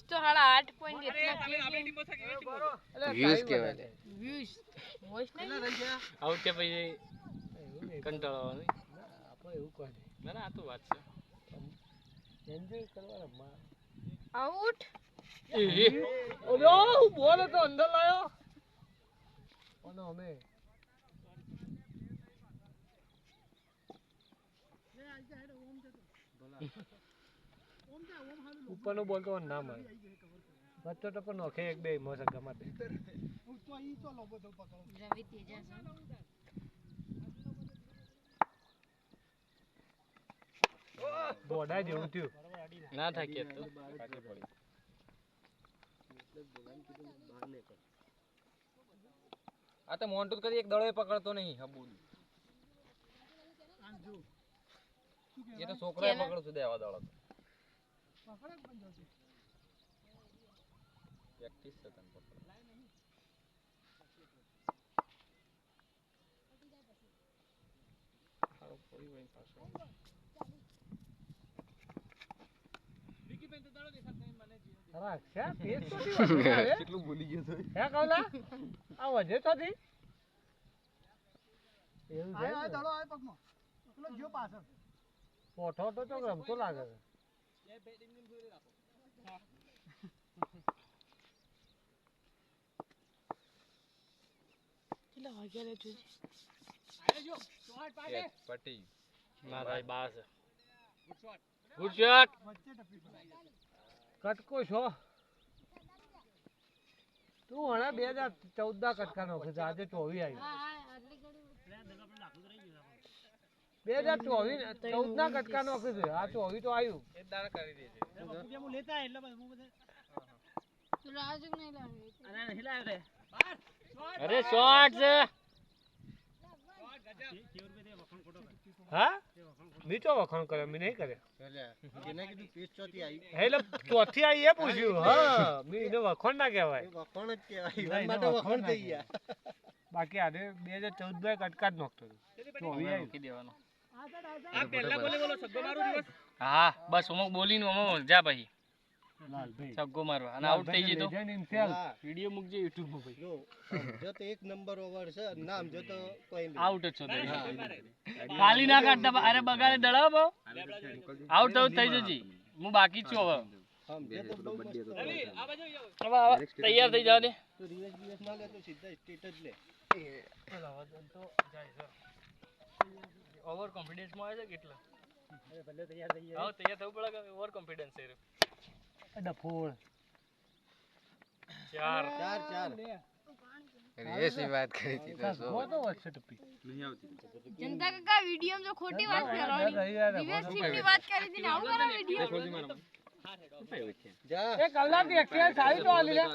તો હાડા 8 પોઈન્ટ એટલા વ્યૂઝ કહેવાય વ્યૂઝ વોઇસ નહીં આઉટ કે પછી કંટાળો આવે આપણે એવું કહે ના ના આ તો વાત છે એન્જોય કરવા રમવા આઉટ ઓલો બોલ તો અંદર લાયો ઓનો અમે ઉપરનો બોલ તો ના મળે વચ્ચે તો પણ નોખે એક બે મસ્ત ગમાતે રવિ તેજા બોડા જેવું થયું ના થાય કે તો આ તો મોન્ટુ કરી એક દડોય પકડતો નહીં હબુદ એ તો છોકરાએ પકડતો છે દેવા દડો પ્રેક્ટિસ છે તને પકડ હારો પડી વઈ પાછો વિકી બેન તો દડો દેખાતો મને ખરા છે પેજ તો થી કેટલું ભૂલી ગયો તો હે કવલા આ વજે તો થી એવું છે આ દડો આ પગમાં પેલો જો પાછળ ઓઠો તો તો રમતો લાગે છે એ બે ટીમ ની જોઈ રાખો કેટલા વાગ્યા લે તું આલે જો શોટ પાડે પટી ના ભાઈ બાસ ગુડ શોટ વચ્ચે ટપી પડે કટકો છો તું હણા 2014 કટકા નો છે આજે 24 આવ્યું હા આટલી ઘડી 2014 ના કટકા નો છે આ 24 તો આવ્યું એ દાણ કરી દે છે હું લેતા એટલે હું બધે તું રાજુ નહીં લાવે અરે નહીં લાવ્યો રે અરે શોટ છે હા મી તો વખાણ કરે મી નહીં કરે એને કીધું પેજ ચોથી આવી એટલે ચોથી આવી એ પૂછ્યું હા મી એને વખાણ ના કહેવાય વખણ જ કહેવાય ઈવન માટે વખણ થઈ ગયા બાકી આને 2014 માં કટકા જ નોખતો હતો 24 આવ્યું મૂકી દેવાનો આ પહેલા બોલો સગ્ગો મારું દિવસ હા બસ અમુક બોલીને અમુક જા ભાઈ લાલભાઈ સગ્ગો મારવા અને આઉટ થઈ જતો લેજેન્ડ હિમસેલ્ફ વિડિયો મૂકજે YouTube માં ભાઈ જો જો તો એક નંબર ઓવર છે નામ જો તો કોઈ નહીં આઉટ જ છો તે ખાલી ના કાઢતા અરે બગાડે દડાવો આઉટ આઉટ થઈ જજી હું બાકી જ છું હવે સમજે તો બહુ મસ્ત હવે તૈયાર થઈ જાવ દે તો રિવર્સ ના લે તો સીધા સ્ટેટ જ લે ઓવર કોન્ફિડન્સ માં આવે છે કેટલા અરે ભલે તૈયાર થઈ ગયા હા તૈયાર થવું પડે કે ઓવર કોન્ફિડન્સ છે ડફોળ 4 ચાર ચાર રેસની વાત કરી હતી તો વો તો વચ્ચે ટપી જનતા કાકા વિડિયો માં જો ખોટી વાત કરવાની દિવસ ની વાત કરી હતી ને આવું કરો વિડિયો જા એ કલાક એક્સરસાઇઝ આવી તો આલી લે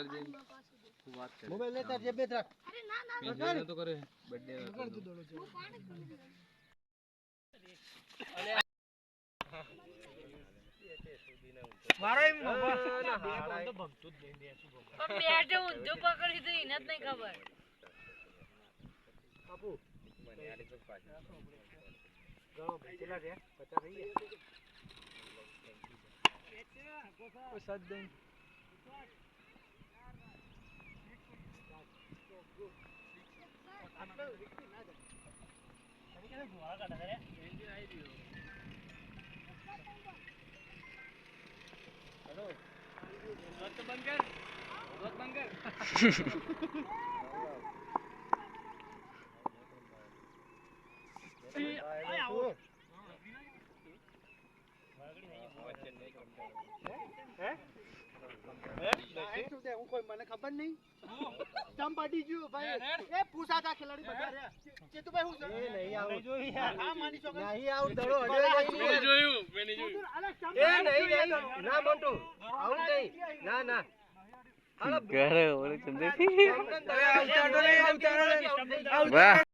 મોબાઈલ લેતા જે બે રાખ અરે ના ના તો કરે બર્થડે મારો એમ ના તો ભમતું જ નહીં શું ભમ પણ બેટે ઊંધું પકડી તો એને જ નહીં ખબર બાપુ મને આલે તો પાછા ગણો કેટલા છે 50 થઈ ગયા ઓ સદ દે હેલો રોજ બંધ કર મને ખબર નહીં ચમ પડી ગયું ભાઈ એ પૂછાતા ખેલાડી બધા રે ચેતુભાઈ હું છે એ નહીં આઉટ આ માની છો નહીં આઉટ દડો હજે મેં જોયું એ નહીં ના મોન્ટુ આઉટ નહીં ના ના ઘરે ઓલે ચંદ્રથી આઉટ